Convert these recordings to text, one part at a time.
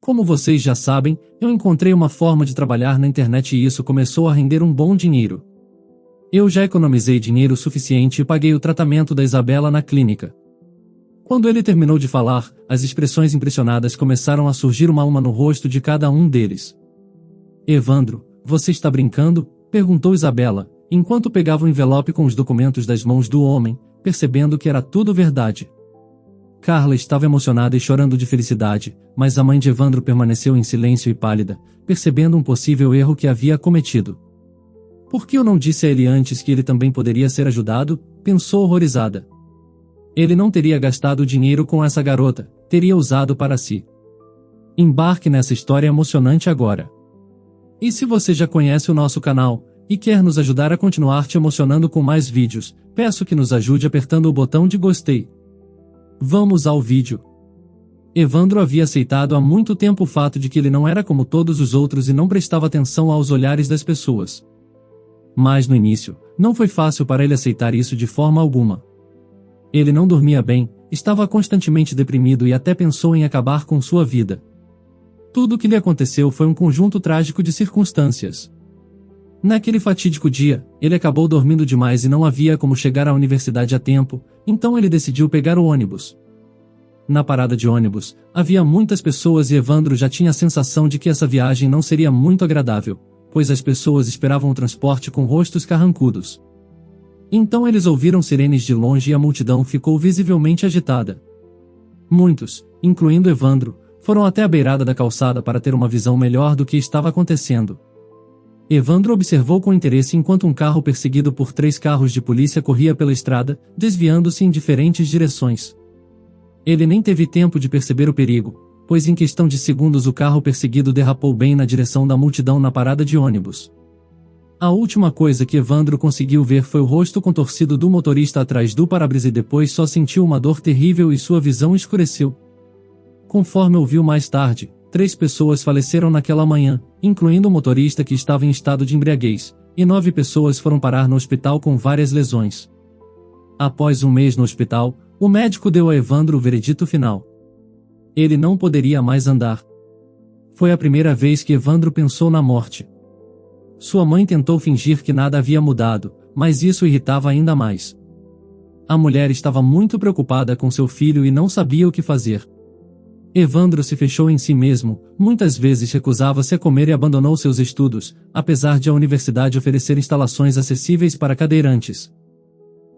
Como vocês já sabem, eu encontrei uma forma de trabalhar na internet e isso começou a render um bom dinheiro. Eu já economizei dinheiro suficiente e paguei o tratamento da Isabela na clínica. Quando ele terminou de falar, as expressões impressionadas começaram a surgir uma a uma no rosto de cada um deles. Evandro, você está brincando? Perguntou Isabela, enquanto pegava o envelope com os documentos das mãos do homem, percebendo que era tudo verdade. Carla estava emocionada e chorando de felicidade, mas a mãe de Evandro permaneceu em silêncio e pálida, percebendo um possível erro que havia cometido. Por que eu não disse a ele antes que ele também poderia ser ajudado? Pensou horrorizada. Ele não teria gastado dinheiro com essa garota, teria usado para si. Embarque nessa história emocionante agora. E se você já conhece o nosso canal, e quer nos ajudar a continuar te emocionando com mais vídeos, peço que nos ajude apertando o botão de gostei. Vamos ao vídeo. Evandro havia aceitado há muito tempo o fato de que ele não era como todos os outros e não prestava atenção aos olhares das pessoas. Mas no início, não foi fácil para ele aceitar isso de forma alguma. Ele não dormia bem, estava constantemente deprimido e até pensou em acabar com sua vida. Tudo o que lhe aconteceu foi um conjunto trágico de circunstâncias. Naquele fatídico dia, ele acabou dormindo demais e não havia como chegar à universidade a tempo, então ele decidiu pegar o ônibus. Na parada de ônibus, havia muitas pessoas e Evandro já tinha a sensação de que essa viagem não seria muito agradável, pois as pessoas esperavam o transporte com rostos carrancudos. Então eles ouviram sirenes de longe e a multidão ficou visivelmente agitada. Muitos, incluindo Evandro, foram até a beirada da calçada para ter uma visão melhor do que estava acontecendo. Evandro observou com interesse enquanto um carro perseguido por 3 carros de polícia corria pela estrada, desviando-se em diferentes direções. Ele nem teve tempo de perceber o perigo, pois em questão de segundos o carro perseguido derrapou bem na direção da multidão na parada de ônibus. A última coisa que Evandro conseguiu ver foi o rosto contorcido do motorista atrás do para-brisa e depois só sentiu uma dor terrível e sua visão escureceu. Conforme ouviu mais tarde, 3 pessoas faleceram naquela manhã, incluindo o motorista que estava em estado de embriaguez, e 9 pessoas foram parar no hospital com várias lesões. Após um mês no hospital, o médico deu a Evandro o veredito final. Ele não poderia mais andar. Foi a primeira vez que Evandro pensou na morte. Sua mãe tentou fingir que nada havia mudado, mas isso irritava ainda mais. A mulher estava muito preocupada com seu filho e não sabia o que fazer. Evandro se fechou em si mesmo, muitas vezes recusava-se a comer e abandonou seus estudos, apesar de a universidade oferecer instalações acessíveis para cadeirantes.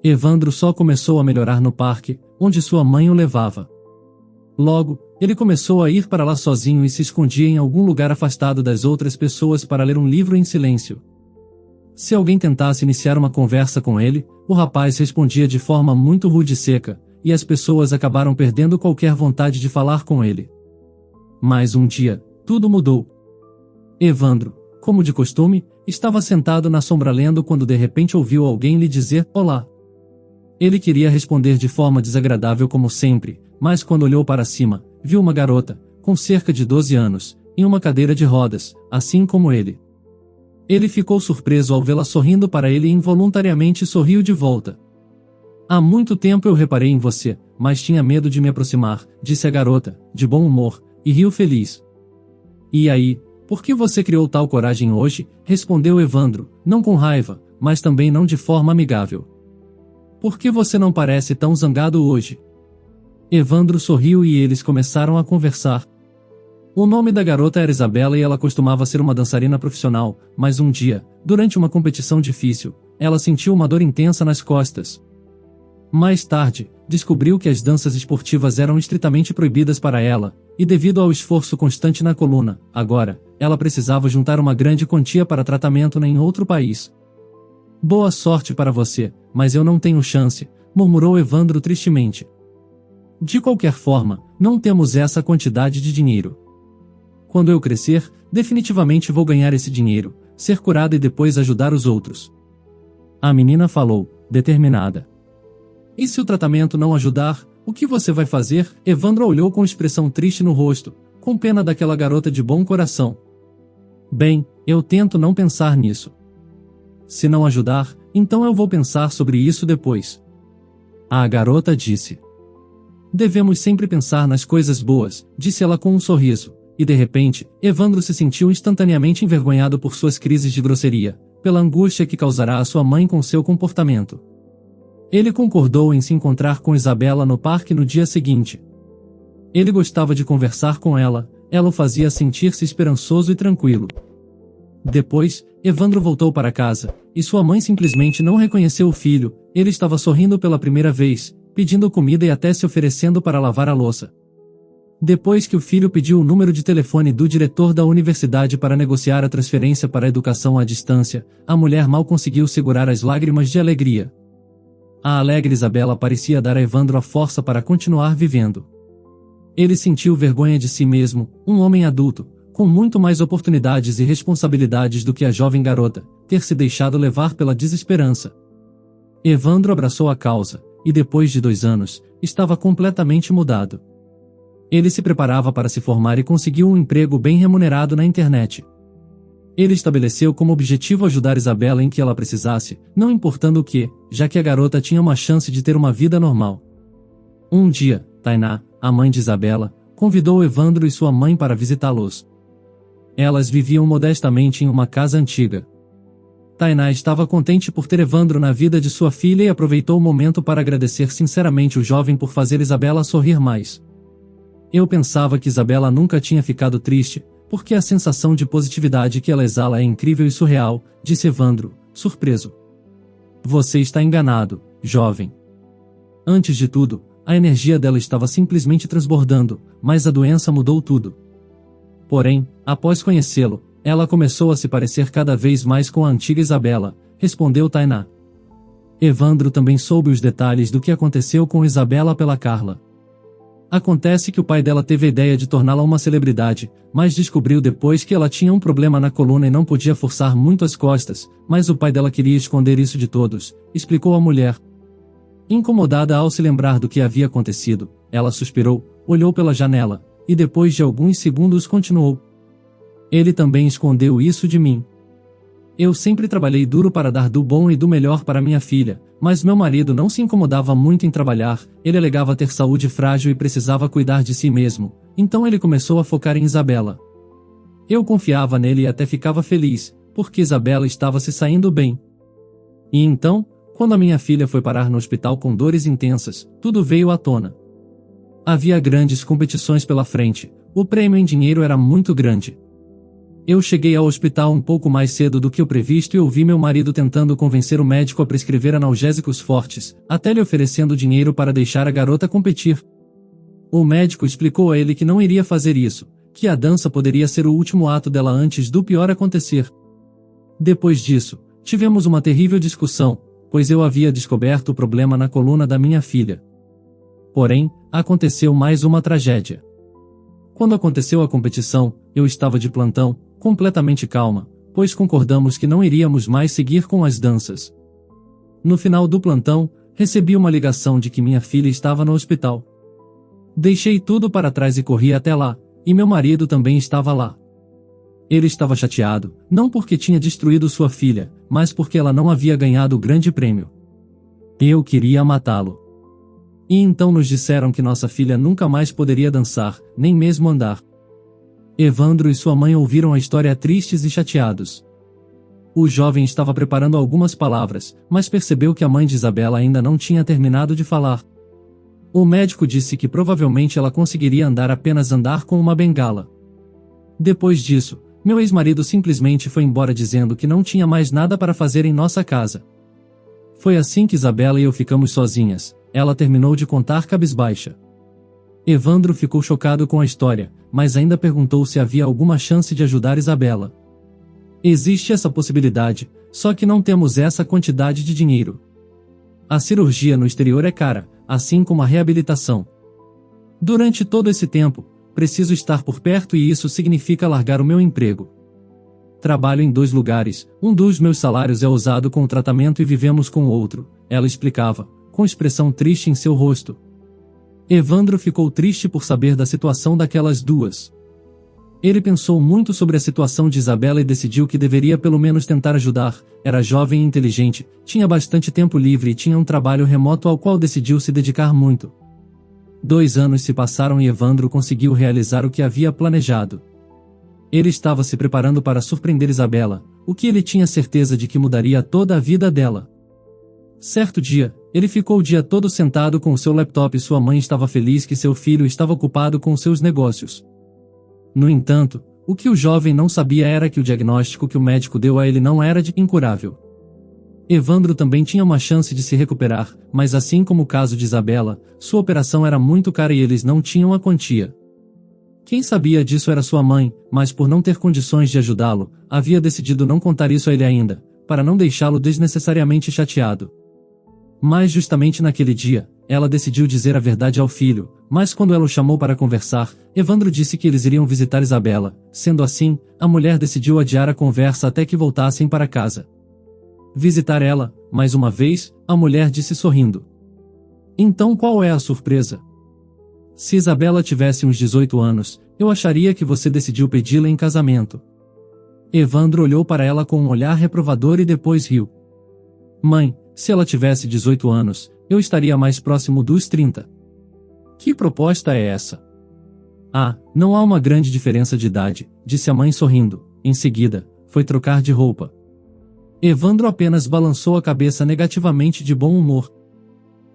Evandro só começou a melhorar no parque, onde sua mãe o levava. Logo, ele começou a ir para lá sozinho e se escondia em algum lugar afastado das outras pessoas para ler um livro em silêncio. Se alguém tentasse iniciar uma conversa com ele, o rapaz respondia de forma muito rude e seca, e as pessoas acabaram perdendo qualquer vontade de falar com ele. Mas um dia, tudo mudou. Evandro, como de costume, estava sentado na sombra lendo quando de repente ouviu alguém lhe dizer "Olá". Ele queria responder de forma desagradável como sempre, mas quando olhou para cima, viu uma garota, com cerca de 12 anos, em uma cadeira de rodas, assim como ele. Ele ficou surpreso ao vê-la sorrindo para ele e involuntariamente sorriu de volta. Há muito tempo eu reparei em você, mas tinha medo de me aproximar, disse a garota, de bom humor, e riu feliz. E aí, por que você criou tal coragem hoje? Respondeu Evandro, não com raiva, mas também não de forma amigável. Por que você não parece tão zangado hoje? Evandro sorriu e eles começaram a conversar. O nome da garota era Isabela e ela costumava ser uma dançarina profissional, mas um dia, durante uma competição difícil, ela sentiu uma dor intensa nas costas. Mais tarde, descobriu que as danças esportivas eram estritamente proibidas para ela, e devido ao esforço constante na coluna, agora, ela precisava juntar uma grande quantia para tratamento em outro país. Boa sorte para você, mas eu não tenho chance, murmurou Evandro tristemente. De qualquer forma, não temos essa quantidade de dinheiro. Quando eu crescer, definitivamente vou ganhar esse dinheiro, ser curada e depois ajudar os outros. A menina falou, determinada. E se o tratamento não ajudar, o que você vai fazer? Evandro olhou com expressão triste no rosto, com pena daquela garota de bom coração. Bem, eu tento não pensar nisso. Se não ajudar, então eu vou pensar sobre isso depois. A garota disse. Devemos sempre pensar nas coisas boas, disse ela com um sorriso, e de repente, Evandro se sentiu instantaneamente envergonhado por suas crises de grosseria, pela angústia que causará a sua mãe com seu comportamento. Ele concordou em se encontrar com Isabela no parque no dia seguinte. Ele gostava de conversar com ela, ela o fazia sentir-se esperançoso e tranquilo. Depois, Evandro voltou para casa, e sua mãe simplesmente não reconheceu o filho. Ele estava sorrindo pela primeira vez, pedindo comida e até se oferecendo para lavar a louça. Depois que o filho pediu o número de telefone do diretor da universidade para negociar a transferência para a educação à distância, a mulher mal conseguiu segurar as lágrimas de alegria. A alegre Isabela parecia dar a Evandro a força para continuar vivendo. Ele sentiu vergonha de si mesmo, um homem adulto, com muito mais oportunidades e responsabilidades do que a jovem garota, ter se deixado levar pela desesperança. Evandro abraçou a causa, e depois de 2 anos, estava completamente mudado. Ele se preparava para se formar e conseguiu um emprego bem remunerado na internet. Ele estabeleceu como objetivo ajudar Isabela em que ela precisasse, não importando o que, já que a garota tinha uma chance de ter uma vida normal. Um dia, Tainá, a mãe de Isabela, convidou Evandro e sua mãe para visitá-los. Elas viviam modestamente em uma casa antiga. Tainá estava contente por ter Evandro na vida de sua filha e aproveitou o momento para agradecer sinceramente o jovem por fazer Isabela sorrir mais. Eu pensava que Isabela nunca tinha ficado triste, porque a sensação de positividade que ela exala é incrível e surreal, disse Evandro, surpreso. Você está enganado, jovem. Antes de tudo, a energia dela estava simplesmente transbordando, mas a doença mudou tudo. Porém, após conhecê-lo, ela começou a se parecer cada vez mais com a antiga Isabela, respondeu Tainá. Evandro também soube os detalhes do que aconteceu com Isabela pela Carla. Acontece que o pai dela teve a ideia de torná-la uma celebridade, mas descobriu depois que ela tinha um problema na coluna e não podia forçar muito as costas, mas o pai dela queria esconder isso de todos, explicou a mulher. Incomodada ao se lembrar do que havia acontecido, ela suspirou, olhou pela janela, e depois de alguns segundos continuou. Ele também escondeu isso de mim. Eu sempre trabalhei duro para dar do bom e do melhor para minha filha, mas meu marido não se incomodava muito em trabalhar, ele alegava ter saúde frágil e precisava cuidar de si mesmo, então ele começou a focar em Isabela. Eu confiava nele e até ficava feliz, porque Isabela estava se saindo bem. E então, quando a minha filha foi parar no hospital com dores intensas, tudo veio à tona. Havia grandes competições pela frente, o prêmio em dinheiro era muito grande. Eu cheguei ao hospital um pouco mais cedo do que o previsto e ouvi meu marido tentando convencer o médico a prescrever analgésicos fortes, até lhe oferecendo dinheiro para deixar a garota competir. O médico explicou a ele que não iria fazer isso, que a dança poderia ser o último ato dela antes do pior acontecer. Depois disso, tivemos uma terrível discussão, pois eu havia descoberto o problema na coluna da minha filha. Porém, aconteceu mais uma tragédia. Quando aconteceu a competição, eu estava de plantão, completamente calma, pois concordamos que não iríamos mais seguir com as danças. No final do plantão, recebi uma ligação de que minha filha estava no hospital. Deixei tudo para trás e corri até lá, e meu marido também estava lá. Ele estava chateado, não porque tinha destruído sua filha, mas porque ela não havia ganhado o grande prêmio. Eu queria matá-lo. E então nos disseram que nossa filha nunca mais poderia dançar, nem mesmo andar. Evandro e sua mãe ouviram a história tristes e chateados. O jovem estava preparando algumas palavras, mas percebeu que a mãe de Isabela ainda não tinha terminado de falar. O médico disse que provavelmente ela conseguiria apenas andar com uma bengala. Depois disso, meu ex-marido simplesmente foi embora dizendo que não tinha mais nada para fazer em nossa casa. Foi assim que Isabela e eu ficamos sozinhas, ela terminou de contar cabisbaixa. Evandro ficou chocado com a história, mas ainda perguntou se havia alguma chance de ajudar Isabela. Existe essa possibilidade, só que não temos essa quantidade de dinheiro. A cirurgia no exterior é cara, assim como a reabilitação. Durante todo esse tempo, preciso estar por perto e isso significa largar o meu emprego. Trabalho em 2 lugares, um dos meus salários é usado com o tratamento e vivemos com o outro, ela explicava, com expressão triste em seu rosto. Evandro ficou triste por saber da situação daquelas duas. Ele pensou muito sobre a situação de Isabela e decidiu que deveria pelo menos tentar ajudar. Era jovem e inteligente, tinha bastante tempo livre e tinha um trabalho remoto ao qual decidiu se dedicar muito. 2 anos se passaram e Evandro conseguiu realizar o que havia planejado. Ele estava se preparando para surpreender Isabela, o que ele tinha certeza de que mudaria toda a vida dela. Certo dia, ele ficou o dia todo sentado com o seu laptop e sua mãe estava feliz que seu filho estava ocupado com seus negócios. No entanto, o que o jovem não sabia era que o diagnóstico que o médico deu a ele não era de incurável. Evandro também tinha uma chance de se recuperar, mas assim como o caso de Isabela, sua operação era muito cara e eles não tinham a quantia. Quem sabia disso era sua mãe, mas por não ter condições de ajudá-lo, havia decidido não contar isso a ele ainda, para não deixá-lo desnecessariamente chateado. Mas justamente naquele dia, ela decidiu dizer a verdade ao filho, mas quando ela o chamou para conversar, Evandro disse que eles iriam visitar Isabela. Sendo assim, a mulher decidiu adiar a conversa até que voltassem para casa. Visitar ela, mais uma vez, a mulher disse sorrindo. Então qual é a surpresa? Se Isabela tivesse uns 18 anos, eu acharia que você decidiu pedi-la em casamento. Evandro olhou para ela com um olhar reprovador e depois riu. Mãe, se ela tivesse 18 anos, eu estaria mais próximo dos 30. Que proposta é essa? Ah, não há uma grande diferença de idade, disse a mãe sorrindo. Em seguida, foi trocar de roupa. Evandro apenas balançou a cabeça negativamente de bom humor.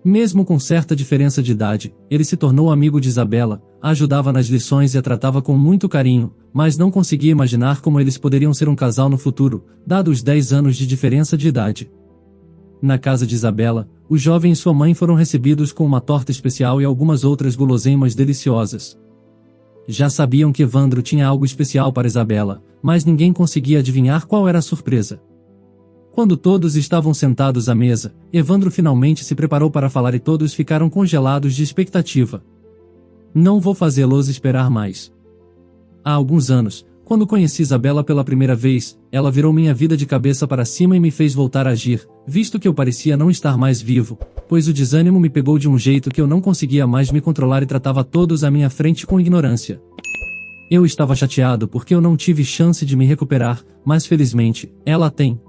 Mesmo com certa diferença de idade, ele se tornou amigo de Isabela, a ajudava nas lições e a tratava com muito carinho, mas não conseguia imaginar como eles poderiam ser um casal no futuro, dado os 10 anos de diferença de idade. Na casa de Isabela, o jovem e sua mãe foram recebidos com uma torta especial e algumas outras guloseimas deliciosas. Já sabiam que Evandro tinha algo especial para Isabela, mas ninguém conseguia adivinhar qual era a surpresa. Quando todos estavam sentados à mesa, Evandro finalmente se preparou para falar e todos ficaram congelados de expectativa. Não vou fazê-los esperar mais. Há alguns anos, quando conheci Isabela pela primeira vez, ela virou minha vida de cabeça para cima e me fez voltar a agir, visto que eu parecia não estar mais vivo, pois o desânimo me pegou de um jeito que eu não conseguia mais me controlar e tratava todos à minha frente com ignorância. Eu estava chateado porque eu não tive chance de me recuperar, mas felizmente, ela tem.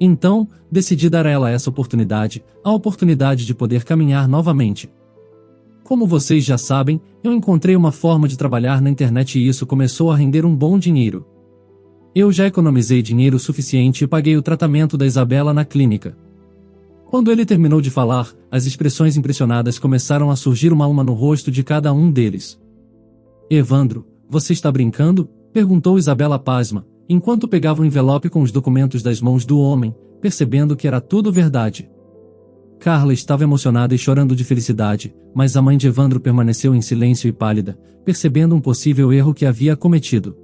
Então, decidi dar a ela essa oportunidade, a oportunidade de poder caminhar novamente. Como vocês já sabem, eu encontrei uma forma de trabalhar na internet e isso começou a render um bom dinheiro. Eu já economizei dinheiro suficiente e paguei o tratamento da Isabela na clínica. Quando ele terminou de falar, as expressões impressionadas começaram a surgir uma a uma no rosto de cada um deles. Evandro, você está brincando? Perguntou Isabela pasma, enquanto pegava o envelope com os documentos das mãos do homem, percebendo que era tudo verdade. Carla estava emocionada e chorando de felicidade, mas a mãe de Evandro permaneceu em silêncio e pálida, percebendo um possível erro que havia cometido.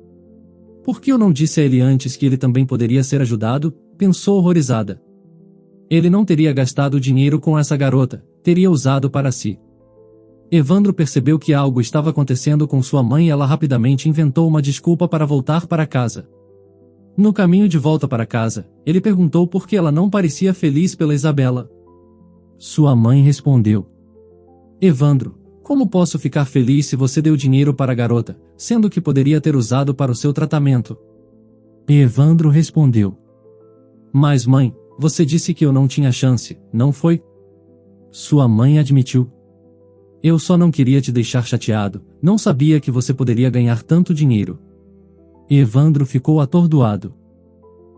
Por que eu não disse a ele antes que ele também poderia ser ajudado? Pensou horrorizada. Ele não teria gastado dinheiro com essa garota, teria usado para si. Evandro percebeu que algo estava acontecendo com sua mãe e ela rapidamente inventou uma desculpa para voltar para casa. No caminho de volta para casa, ele perguntou por que ela não parecia feliz pela Isabela. Sua mãe respondeu. Evandro, como posso ficar feliz se você deu dinheiro para a garota, sendo que poderia ter usado para o seu tratamento? Evandro respondeu. Mas mãe, você disse que eu não tinha chance, não foi? Sua mãe admitiu. Eu só não queria te deixar chateado, não sabia que você poderia ganhar tanto dinheiro. Evandro ficou atordoado.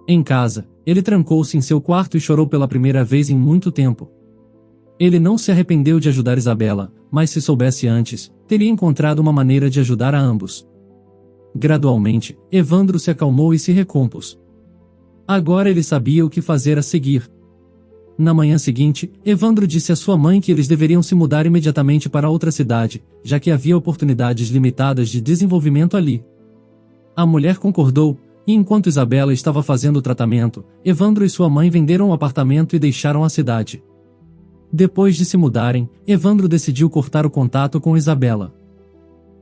Em casa, ele trancou-se em seu quarto e chorou pela primeira vez em muito tempo. Ele não se arrependeu de ajudar Isabela, mas se soubesse antes, teria encontrado uma maneira de ajudar a ambos. Gradualmente, Evandro se acalmou e se recompôs. Agora ele sabia o que fazer a seguir. Na manhã seguinte, Evandro disse à sua mãe que eles deveriam se mudar imediatamente para outra cidade, já que havia oportunidades limitadas de desenvolvimento ali. A mulher concordou, e enquanto Isabela estava fazendo o tratamento, Evandro e sua mãe venderam o apartamento e deixaram a cidade. Depois de se mudarem, Evandro decidiu cortar o contato com Isabela.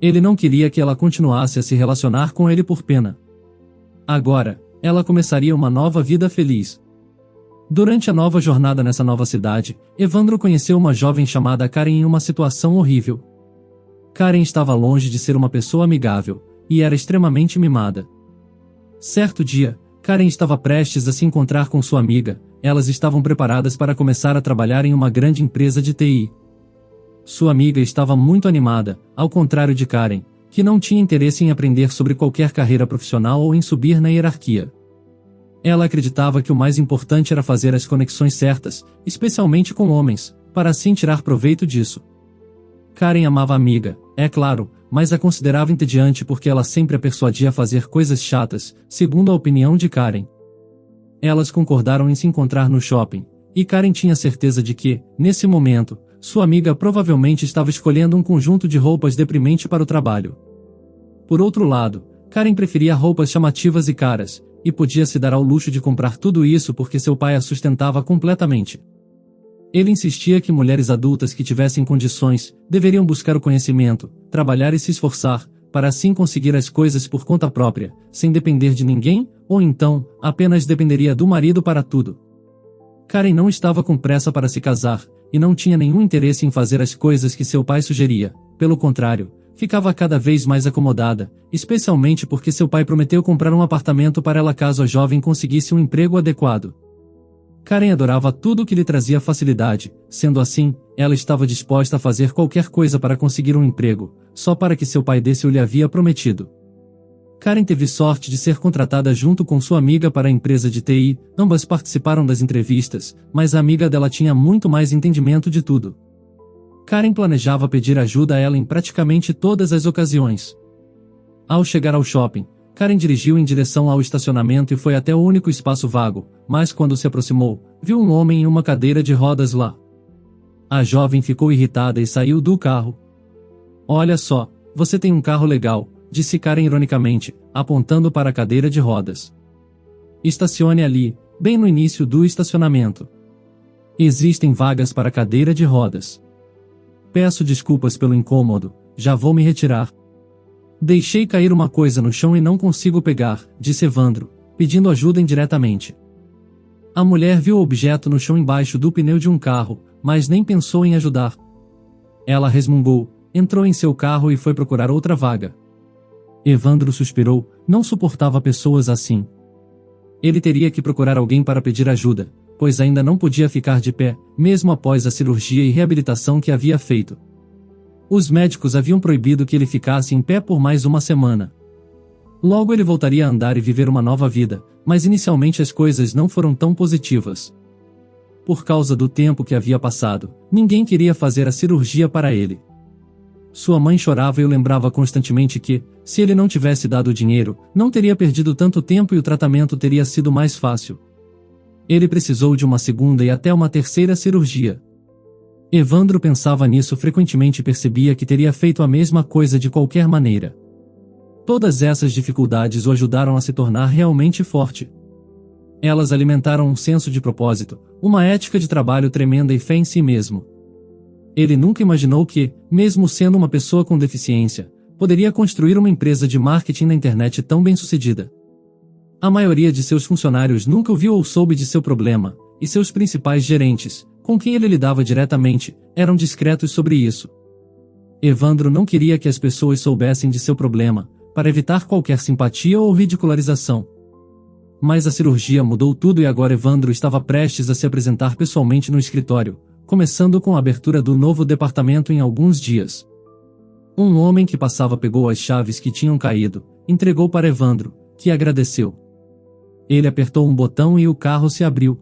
Ele não queria que ela continuasse a se relacionar com ele por pena. Agora, ela começaria uma nova vida feliz. Durante a nova jornada nessa nova cidade, Evandro conheceu uma jovem chamada Karen em uma situação horrível. Karen estava longe de ser uma pessoa amigável, e era extremamente mimada. Certo dia, Karen estava prestes a se encontrar com sua amiga, elas estavam preparadas para começar a trabalhar em uma grande empresa de TI. Sua amiga estava muito animada, ao contrário de Karen, que não tinha interesse em aprender sobre qualquer carreira profissional ou em subir na hierarquia. Ela acreditava que o mais importante era fazer as conexões certas, especialmente com homens, para assim tirar proveito disso. Karen amava a amiga, é claro, mas a considerava entediante porque ela sempre a persuadia a fazer coisas chatas, segundo a opinião de Karen. Elas concordaram em se encontrar no shopping, e Karen tinha certeza de que, nesse momento, sua amiga provavelmente estava escolhendo um conjunto de roupas deprimente para o trabalho. Por outro lado, Karen preferia roupas chamativas e caras, e podia se dar ao luxo de comprar tudo isso porque seu pai a sustentava completamente. Ele insistia que mulheres adultas que tivessem condições deveriam buscar o conhecimento, trabalhar e se esforçar, para assim conseguir as coisas por conta própria, sem depender de ninguém, ou então, apenas dependeria do marido para tudo. Karen não estava com pressa para se casar, e não tinha nenhum interesse em fazer as coisas que seu pai sugeria, pelo contrário, ficava cada vez mais acomodada, especialmente porque seu pai prometeu comprar um apartamento para ela caso a jovem conseguisse um emprego adequado. Karen adorava tudo que lhe trazia facilidade, sendo assim, ela estava disposta a fazer qualquer coisa para conseguir um emprego, só para que seu pai desse o lhe havia prometido. Karen teve sorte de ser contratada junto com sua amiga para a empresa de TI, ambas participaram das entrevistas, mas a amiga dela tinha muito mais entendimento de tudo. Karen planejava pedir ajuda a ela em praticamente todas as ocasiões. Ao chegar ao shopping, Karen dirigiu em direção ao estacionamento e foi até o único espaço vago, mas quando se aproximou, viu um homem em uma cadeira de rodas lá. A jovem ficou irritada e saiu do carro. "Olha só, você tem um carro legal", disse Karen ironicamente, apontando para a cadeira de rodas. "Estacione ali, bem no início do estacionamento. Existem vagas para cadeira de rodas." "Peço desculpas pelo incômodo, já vou me retirar." "Deixei cair uma coisa no chão e não consigo pegar", disse Evandro, pedindo ajuda indiretamente. A mulher viu o objeto no chão embaixo do pneu de um carro, mas nem pensou em ajudar. Ela resmungou, entrou em seu carro e foi procurar outra vaga. Evandro suspirou, não suportava pessoas assim. Ele teria que procurar alguém para pedir ajuda, pois ainda não podia ficar de pé, mesmo após a cirurgia e reabilitação que havia feito. Os médicos haviam proibido que ele ficasse em pé por mais uma semana. Logo ele voltaria a andar e viver uma nova vida, mas inicialmente as coisas não foram tão positivas. Por causa do tempo que havia passado, ninguém queria fazer a cirurgia para ele. Sua mãe chorava e o lembrava constantemente que, se ele não tivesse dado o dinheiro, não teria perdido tanto tempo e o tratamento teria sido mais fácil. Ele precisou de uma segunda e até uma terceira cirurgia. Evandro pensava nisso frequentemente e percebia que teria feito a mesma coisa de qualquer maneira. Todas essas dificuldades o ajudaram a se tornar realmente forte. Elas alimentaram um senso de propósito, uma ética de trabalho tremenda e fé em si mesmo. Ele nunca imaginou que, mesmo sendo uma pessoa com deficiência, poderia construir uma empresa de marketing na internet tão bem-sucedida. A maioria de seus funcionários nunca ouviu ou soube de seu problema, e seus principais gerentes, com quem ele lidava diretamente, eram discretos sobre isso. Evandro não queria que as pessoas soubessem de seu problema, para evitar qualquer simpatia ou ridicularização. Mas a cirurgia mudou tudo e agora Evandro estava prestes a se apresentar pessoalmente no escritório, começando com a abertura do novo departamento em alguns dias. Um homem que passava pegou as chaves que tinham caído, entregou para Evandro, que agradeceu. Ele apertou um botão e o carro se abriu.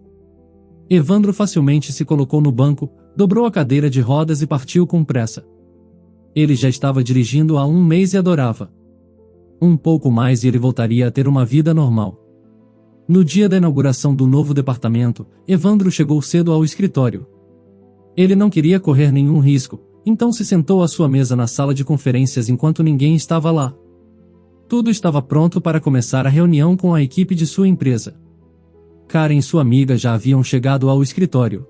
Evandro facilmente se colocou no banco, dobrou a cadeira de rodas e partiu com pressa. Ele já estava dirigindo há um mês e adorava. Um pouco mais e ele voltaria a ter uma vida normal. No dia da inauguração do novo departamento, Evandro chegou cedo ao escritório. Ele não queria correr nenhum risco, então se sentou à sua mesa na sala de conferências enquanto ninguém estava lá. Tudo estava pronto para começar a reunião com a equipe de sua empresa. Karen e sua amiga já haviam chegado ao escritório.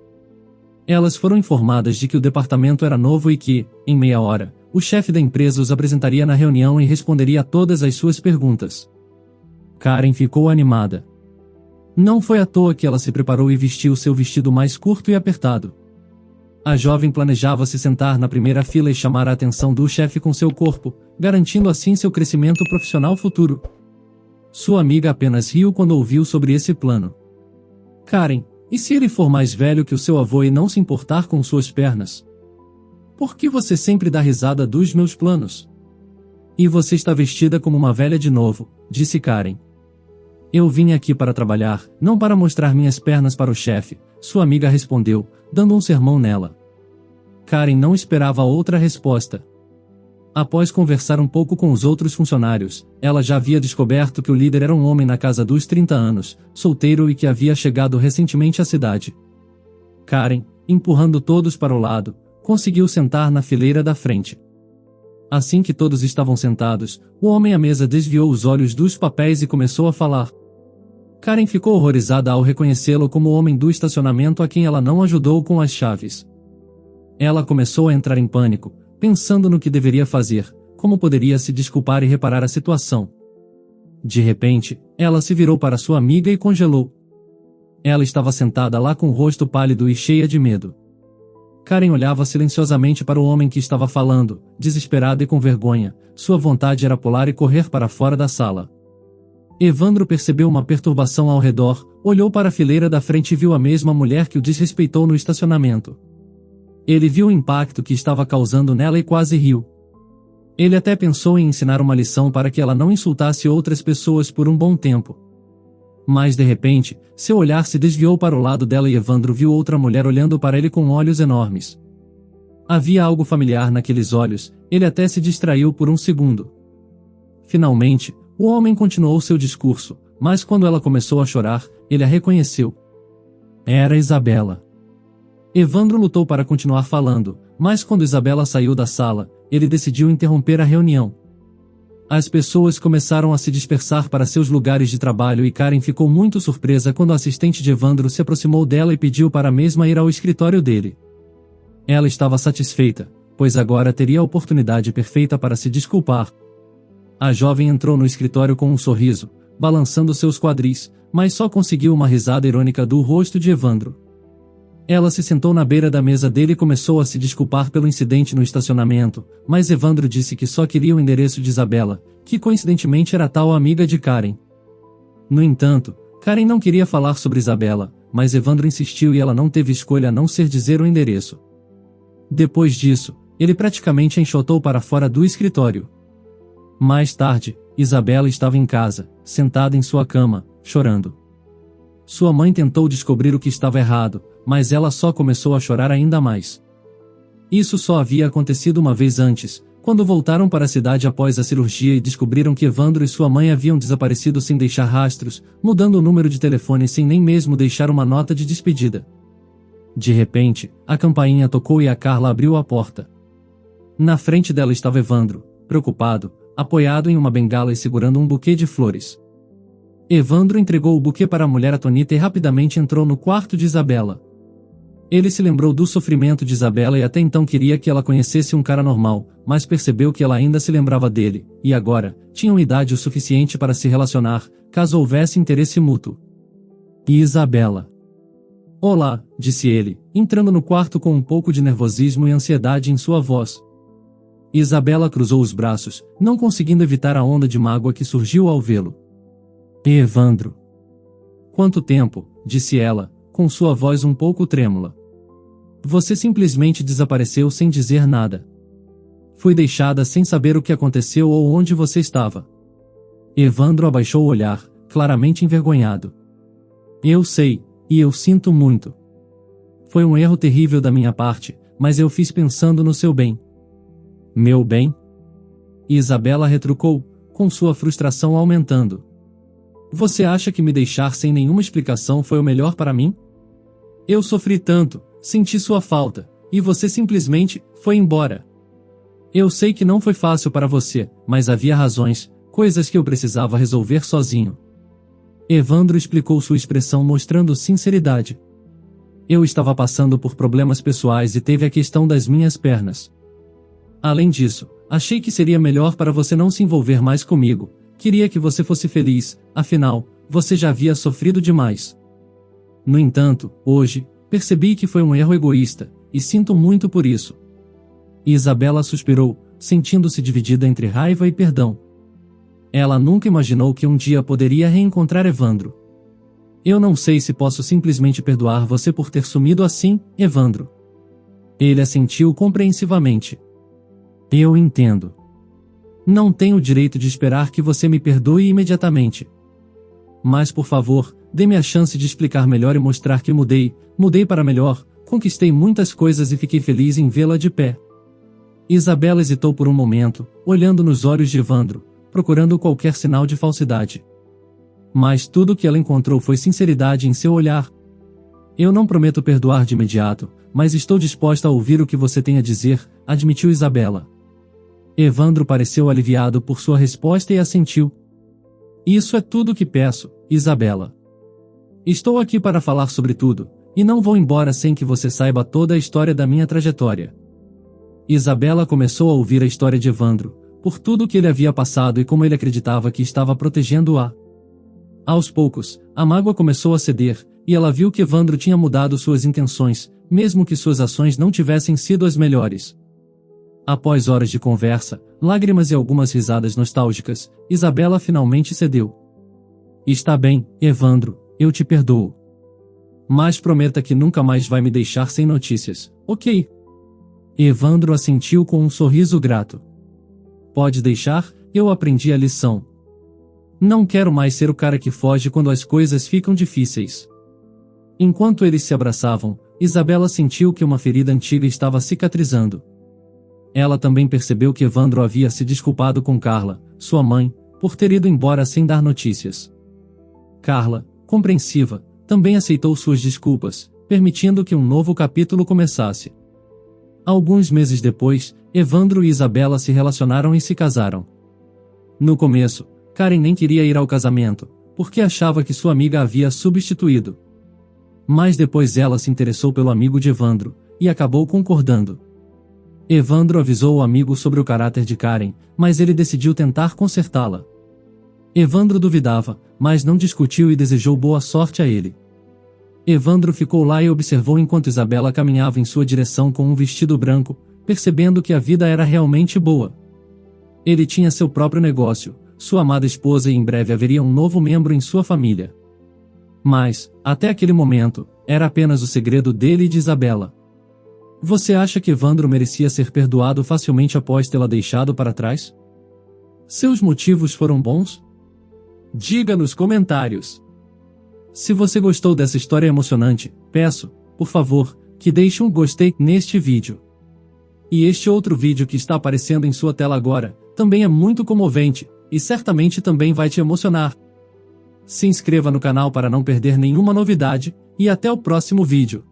Elas foram informadas de que o departamento era novo e que, em meia hora, o chefe da empresa os apresentaria na reunião e responderia a todas as suas perguntas. Karen ficou animada. Não foi à toa que ela se preparou e vestiu seu vestido mais curto e apertado. A jovem planejava se sentar na primeira fila e chamar a atenção do chefe com seu corpo, garantindo assim seu crescimento profissional futuro. Sua amiga apenas riu quando ouviu sobre esse plano. Karen, e se ele for mais velho que o seu avô e não se importar com suas pernas? Por que você sempre dá risada dos meus planos? E você está vestida como uma velha de novo, disse Karen. Eu vim aqui para trabalhar, não para mostrar minhas pernas para o chefe, sua amiga respondeu, dando um sermão nela. Karen não esperava outra resposta. Após conversar um pouco com os outros funcionários, ela já havia descoberto que o líder era um homem na casa dos 30 anos, solteiro e que havia chegado recentemente à cidade. Karen, empurrando todos para o lado, conseguiu sentar na fileira da frente. Assim que todos estavam sentados, o homem à mesa desviou os olhos dos papéis e começou a falar. Karen ficou horrorizada ao reconhecê-lo como o homem do estacionamento a quem ela não ajudou com as chaves. Ela começou a entrar em pânico, pensando no que deveria fazer, como poderia se desculpar e reparar a situação. De repente, ela se virou para sua amiga e congelou. Ela estava sentada lá com o rosto pálido e cheia de medo. Karen olhava silenciosamente para o homem que estava falando, desesperada e com vergonha. Sua vontade era pular e correr para fora da sala. Evandro percebeu uma perturbação ao redor, olhou para a fileira da frente e viu a mesma mulher que o desrespeitou no estacionamento. Ele viu o impacto que estava causando nela e quase riu. Ele até pensou em ensinar uma lição para que ela não insultasse outras pessoas por um bom tempo. Mas de repente, seu olhar se desviou para o lado dela e Evandro viu outra mulher olhando para ele com olhos enormes. Havia algo familiar naqueles olhos, ele até se distraiu por um segundo. Finalmente, o homem continuou seu discurso, mas quando ela começou a chorar, ele a reconheceu. Era Isabela. Evandro lutou para continuar falando, mas quando Isabela saiu da sala, ele decidiu interromper a reunião. As pessoas começaram a se dispersar para seus lugares de trabalho e Karen ficou muito surpresa quando o assistente de Evandro se aproximou dela e pediu para a mesma ir ao escritório dele. Ela estava satisfeita, pois agora teria a oportunidade perfeita para se desculpar. A jovem entrou no escritório com um sorriso, balançando seus quadris, mas só conseguiu uma risada irônica do rosto de Evandro. Ela se sentou na beira da mesa dele e começou a se desculpar pelo incidente no estacionamento, mas Evandro disse que só queria o endereço de Isabela, que coincidentemente era tal amiga de Karen. No entanto, Karen não queria falar sobre Isabela, mas Evandro insistiu e ela não teve escolha a não ser dizer o endereço. Depois disso, ele praticamente a enxotou para fora do escritório. Mais tarde, Isabela estava em casa, sentada em sua cama, chorando. Sua mãe tentou descobrir o que estava errado, mas ela só começou a chorar ainda mais. Isso só havia acontecido uma vez antes, quando voltaram para a cidade após a cirurgia e descobriram que Evandro e sua mãe haviam desaparecido sem deixar rastros, mudando o número de telefone sem nem mesmo deixar uma nota de despedida. De repente, a campainha tocou e a Carla abriu a porta. Na frente dela estava Evandro, preocupado, apoiado em uma bengala e segurando um buquê de flores. Evandro entregou o buquê para a mulher atonita e rapidamente entrou no quarto de Isabela. Ele se lembrou do sofrimento de Isabela e até então queria que ela conhecesse um cara normal, mas percebeu que ela ainda se lembrava dele, e agora, tinham idade o suficiente para se relacionar, caso houvesse interesse mútuo. E Isabela? Olá, disse ele, entrando no quarto com um pouco de nervosismo e ansiedade em sua voz. Isabela cruzou os braços, não conseguindo evitar a onda de mágoa que surgiu ao vê-lo. Evandro. Quanto tempo, disse ela, com sua voz um pouco trêmula. Você simplesmente desapareceu sem dizer nada. Fui deixada sem saber o que aconteceu ou onde você estava. Evandro abaixou o olhar, claramente envergonhado. Eu sei, e eu sinto muito. Foi um erro terrível da minha parte, mas eu fiz pensando no seu bem. Meu bem? Isabela retrucou, com sua frustração aumentando. Você acha que me deixar sem nenhuma explicação foi o melhor para mim? Eu sofri tanto, senti sua falta, e você simplesmente foi embora. Eu sei que não foi fácil para você, mas havia razões, coisas que eu precisava resolver sozinho. Evandro explicou sua expressão mostrando sinceridade. Eu estava passando por problemas pessoais e teve a questão das minhas pernas. Além disso, achei que seria melhor para você não se envolver mais comigo. Queria que você fosse feliz, afinal, você já havia sofrido demais. No entanto, hoje, percebi que foi um erro egoísta, e sinto muito por isso. Isabela suspirou, sentindo-se dividida entre raiva e perdão. Ela nunca imaginou que um dia poderia reencontrar Evandro. Eu não sei se posso simplesmente perdoar você por ter sumido assim, Evandro. Ele assentiu compreensivamente. Eu entendo. Não tenho o direito de esperar que você me perdoe imediatamente. Mas por favor, dê-me a chance de explicar melhor e mostrar que mudei para melhor, conquistei muitas coisas e fiquei feliz em vê-la de pé. Isabela hesitou por um momento, olhando nos olhos de Evandro, procurando qualquer sinal de falsidade. Mas tudo o que ela encontrou foi sinceridade em seu olhar. Eu não prometo perdoar de imediato, mas estou disposta a ouvir o que você tem a dizer, admitiu Isabela. Evandro pareceu aliviado por sua resposta e assentiu. Isso é tudo o que peço, Isabela. Estou aqui para falar sobre tudo, e não vou embora sem que você saiba toda a história da minha trajetória. Isabela começou a ouvir a história de Evandro, por tudo o que ele havia passado e como ele acreditava que estava protegendo-a. Aos poucos, a mágoa começou a ceder, e ela viu que Evandro tinha mudado suas intenções, mesmo que suas ações não tivessem sido as melhores. Após horas de conversa, lágrimas e algumas risadas nostálgicas, Isabela finalmente cedeu. Está bem, Evandro, eu te perdoo. Mas prometa que nunca mais vai me deixar sem notícias, ok? Evandro assentiu com um sorriso grato. Pode deixar, eu aprendi a lição. Não quero mais ser o cara que foge quando as coisas ficam difíceis. Enquanto eles se abraçavam, Isabela sentiu que uma ferida antiga estava cicatrizando. Ela também percebeu que Evandro havia se desculpado com Carla, sua mãe, por ter ido embora sem dar notícias. Carla, compreensiva, também aceitou suas desculpas, permitindo que um novo capítulo começasse. Alguns meses depois, Evandro e Isabela se relacionaram e se casaram. No começo, Karen nem queria ir ao casamento, porque achava que sua amiga a havia substituído. Mas depois ela se interessou pelo amigo de Evandro, e acabou concordando. Evandro avisou o amigo sobre o caráter de Karen, mas ele decidiu tentar consertá-la. Evandro duvidava, mas não discutiu e desejou boa sorte a ele. Evandro ficou lá e observou enquanto Isabela caminhava em sua direção com um vestido branco, percebendo que a vida era realmente boa. Ele tinha seu próprio negócio, sua amada esposa e em breve haveria um novo membro em sua família. Mas, até aquele momento, era apenas o segredo dele e de Isabela. Você acha que Evandro merecia ser perdoado facilmente após tê-la deixado para trás? Seus motivos foram bons? Diga nos comentários. Se você gostou dessa história emocionante, peço, por favor, que deixe um gostei neste vídeo. E este outro vídeo que está aparecendo em sua tela agora, também é muito comovente, e certamente também vai te emocionar. Se inscreva no canal para não perder nenhuma novidade, e até o próximo vídeo.